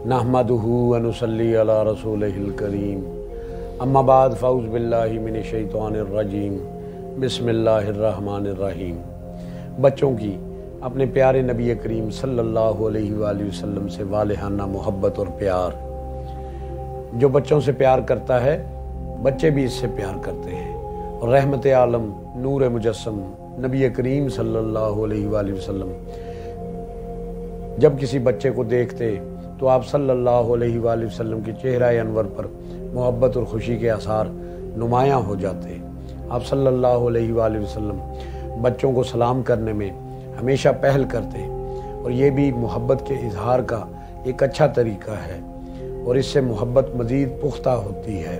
नहमदुहु व नुसल्ली अला रसूलिहिल करीम। अम्मा बाद फ़ऊज़ बिल्लाहि मिनश शैतानिर रजीम। बिस्मिल्लाहिर रहमानिर रहीम। बच्चों की अपने प्यारे नबी करीम सल्लल्लाहु अलैहि वसल्लम से वालिहाना मोहब्बत और प्यार। जो बच्चों से प्यार करता है बच्चे भी इससे प्यार करते हैं। और रहमत आलम नूर मुजस्सम नबी करीम सल्लल्लाहु अलैहि वसल्लम जब किसी बच्चे को देखते तो आप सल्लल्लाहु अलैहि वसल्लम के चेहरा अनवर पर मोहब्बत और खुशी के आसार नुमायां हो जाते। आप सल्लल्लाहु अलैहि वसल्लम बच्चों को सलाम करने में हमेशा पहल करते और ये भी मोहब्बत के इजहार का एक अच्छा तरीका है और इससे मोहब्बत मज़ीद पुख्ता होती है।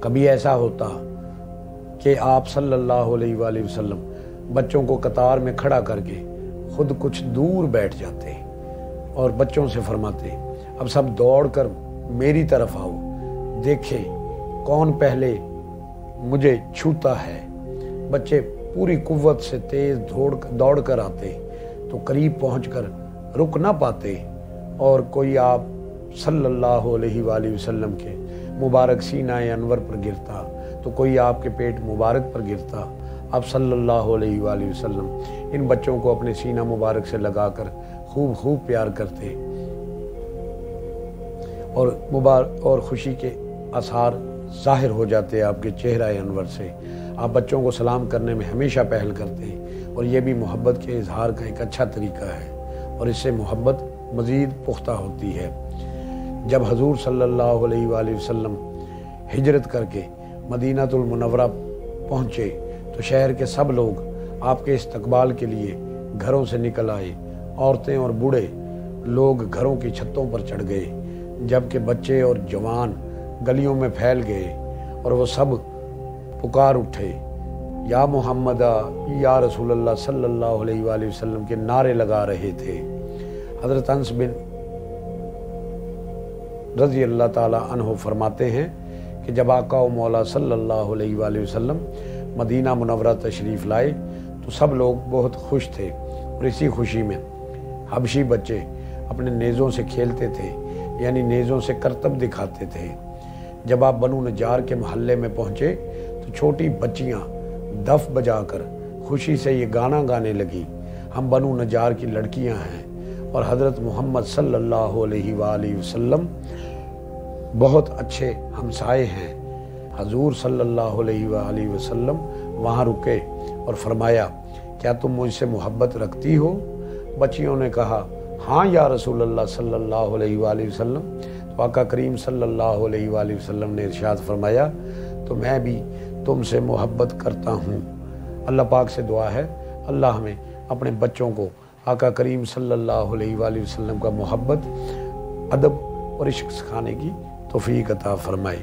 कभी ऐसा होता कि आप सल्लल्लाहु अलैहि वसल्लम बच्चों को कतार में खड़ा करके खुद कुछ दूर बैठ जाते और बच्चों से फरमाते, अब सब दौड़कर मेरी तरफ आओ, देखें कौन पहले मुझे छूता है। बच्चे पूरी कुव्वत से तेज दौड़ कर आते तो करीब पहुंचकर रुक ना पाते और कोई आप सल्लल्लाहु अलैहि वसल्लम के मुबारक सीना अनवर पर गिरता तो कोई आपके पेट मुबारक पर गिरता। आप सल्लल्लाहु अलैहि वसल्लम इन बच्चों को अपने सीना मुबारक से लगाकर खूब प्यार करते और खुशी के आसार ज़ाहिर हो जाते आपके चेहरा अनवर से। आप बच्चों को सलाम करने में हमेशा पहल करते और ये भी मोहब्बत के इजहार का एक अच्छा तरीका है और इससे मोहब्बत मज़ीद पुख्ता होती है। जब हजूर सल्लल्लाहु अलैहि वसल्लम हिजरत करके मदीनातुल मुनव्वरा पहुँचे तो शहर के सब लोग आपके इस्तकबाल के लिए घरों से निकल आए। औरतें और बूढ़े लोग घरों की छतों पर चढ़ गए जबकि बच्चे और जवान गलियों में फैल गए और वो सब पुकार उठे, या मोहम्मदा या रसूलल्लाह सल्लल्लाहु अलैहि वसल्लम के नारे लगा रहे थे। हज़रत अनस बिन रज़ी अल्लाह ताला अन्हु फरमाते हैं कि जब आका व मौला सल्लल्लाहु अलैहि वसल्लम मदीना मुनव्वरा तशरीफ़ लाए तो सब लोग बहुत खुश थे और इसी खुशी में हबशी बच्चे अपने नेज़ों से खेलते थे, यानी नेज़ों से करतब दिखाते थे। जब आप बनु नज्जार के महल्ले में पहुँचे तो छोटी बच्चियाँ दफ बजाकर खुशी से ये गाना गाने लगी, हम बनु नज्जार की लड़कियाँ हैं और हज़रत मोहम्मद सल्लल्लाहु अलैहि वसल्लम बहुत अच्छे हमसाए हैं। हजूर सल्लल्लाहु अलैहि वसल्लम वहाँ रुके और फरमाया, क्या तुम मुझसे मोहब्बत रखती हो? बच्चियों ने कहा, हाँ या रसूलल्लाह सल्लल्लाहु अलैहि वसल्लम। तो आका करीम सल्लल्लाहु अलैहि वसल्लम ने इरशाद फरमाया, तो मैं भी तुमसे मोहब्बत करता हूँ। अल्लाह पाक से दुआ है अल्लाह हमें अपने बच्चों को आका करीम सल्लल्लाहु अलैहि वसल्लम का मोहब्बत, अदब और इश्क सिखाने की तौफीक अता फरमाए।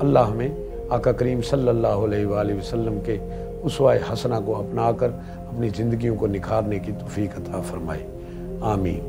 अल्लाह हमें आका करीम सल्लल्लाहु अलैहि वसल्लम के उसवा हसना को अपनाकर अपनी ज़िंदगियों को निखारने की तौफीक अता फरमाए। आमीन।